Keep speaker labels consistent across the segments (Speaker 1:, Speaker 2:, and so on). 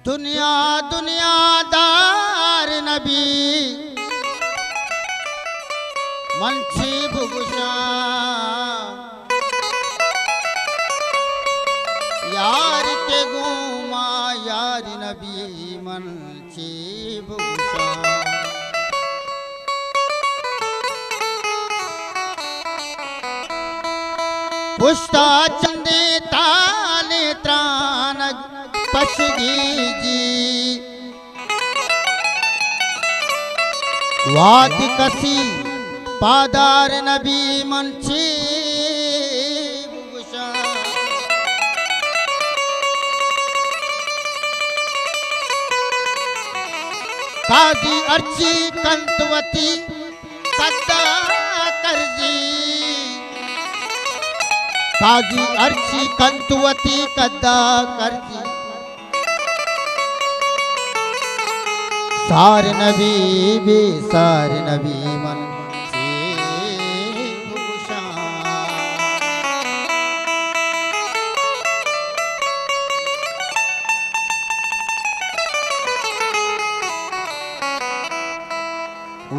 Speaker 1: दुनिया दुनियादार नबी मंची भुगुशा यार के गुमा यार नबी मंची भुगुशा पुष्टा चंदे ताले त्रान पशगी जी वाद कसी पादार नबी मंची भुगुशा काजी अर्ची कंतवती कद्दा करजी काजी अर्ची कंतुवती कद्दा करजी सार नबी बे सार नबी मन से भूषा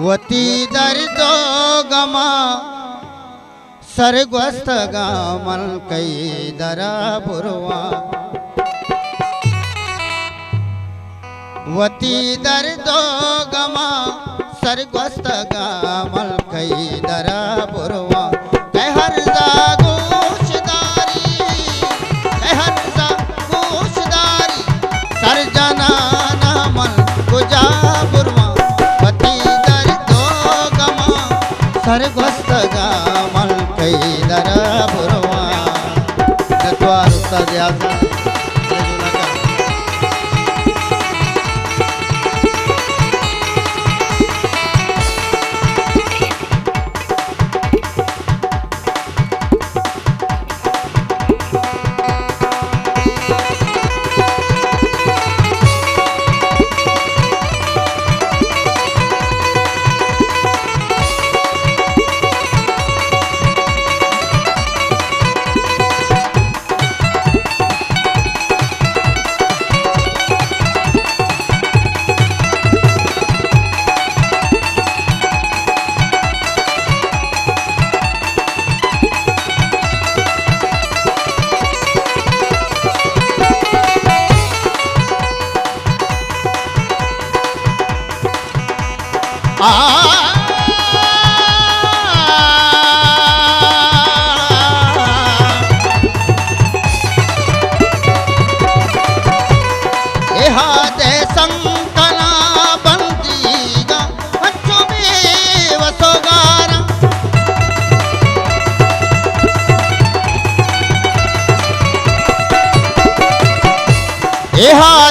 Speaker 1: वती दर्दो गमा सरग्वस्त गामल कई दरा बुरवा वती दर्दो गमा सरग्वस्त गामल कई दरा बुरवा कहर जा गोशदारी सरजना नामल गुजा बुरवा वती दर्दो गमा सरग्वस्त गामल कई दरा बुरवा नतवार उस्ताद यासा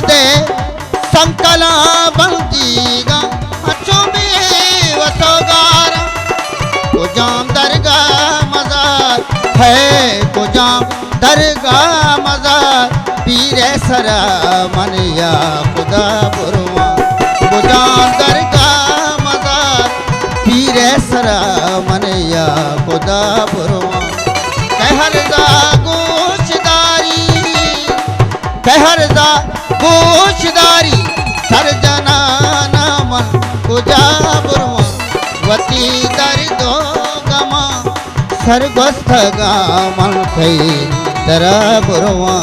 Speaker 1: दे संकला बंदीगा अच्छों में वसोगारा कुजाम दरगाह मजार है कुजाम दरगाह मजार पीरे सरा मनिया खुदा बुरवा कुजाम दरगाह मजार पीरे सरा मनिया खुदा बुरवा कहर जा गोशदारी सरजना नामन कुजा बुरवा वती दर्दो गमा सरग्वस्त गामल कई दरा बुरवा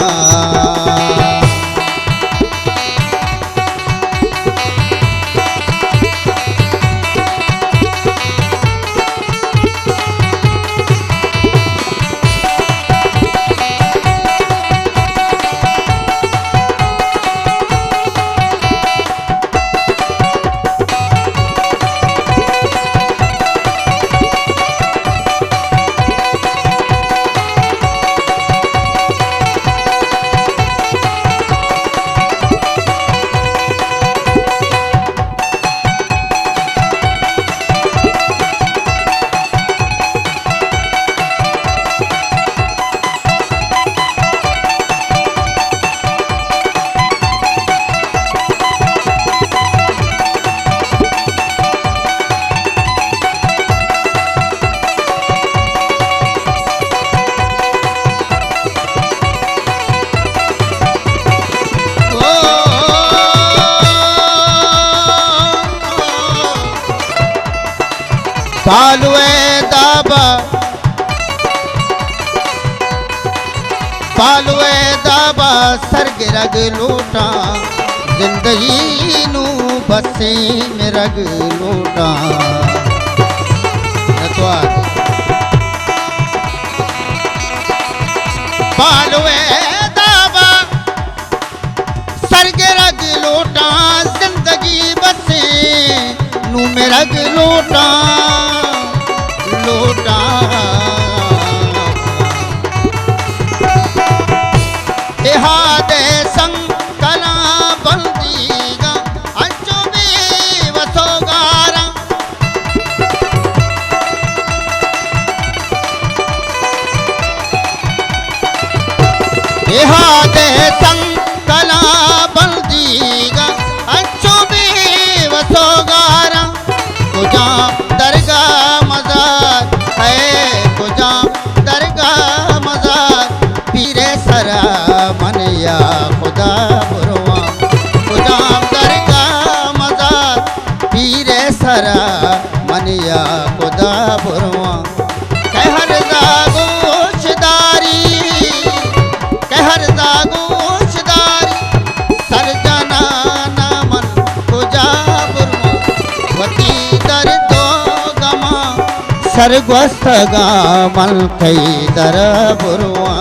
Speaker 1: पालवे दाबा सरग रग लोटा जिंदगी नू बसे में रग लोटा पालवे दाबा सरग रग लोटा जिंदगी बसे नू में रग लोटा लोटा दे संग कला बंदीगा अंचो भी वसोगारा दे संग कला बंदीगा अंचो भी वसोगारा तुझा दरगाह मजार है तुझा दरगाह मजार पीरे सरा मनिया खुदा बुरवा खुदा दरगाह मजार पीरे सरा मनिया खुदा बुरवा कहर दागोशदारी सर जाना नामन खुजा बुरवा वती दर दो गमा सरगोस्त गामल कई दर बुरवा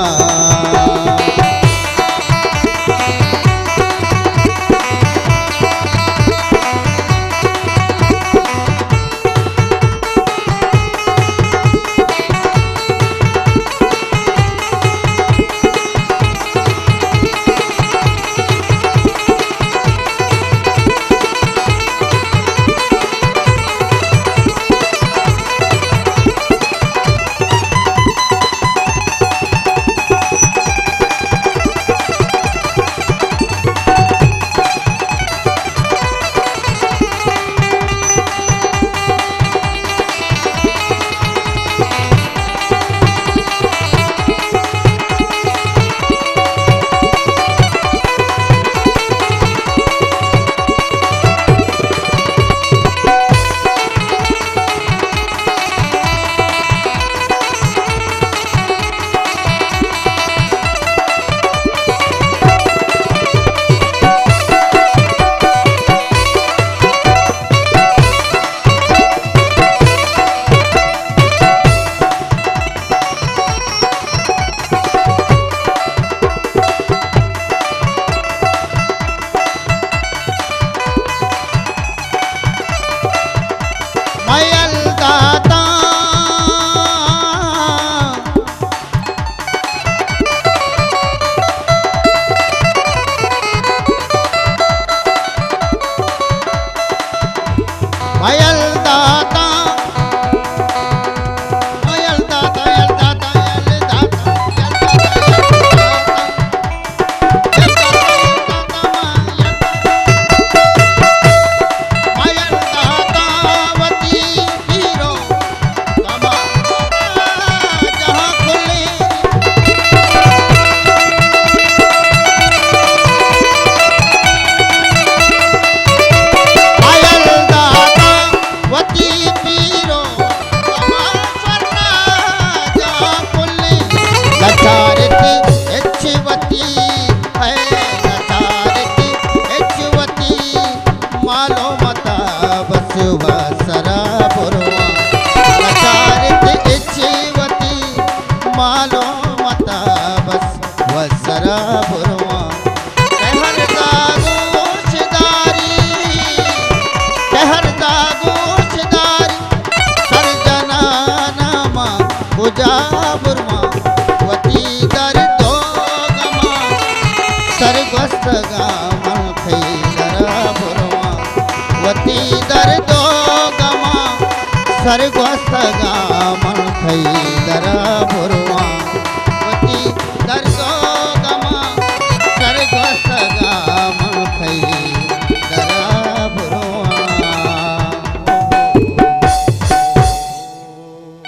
Speaker 1: सरगोस्त गामन खई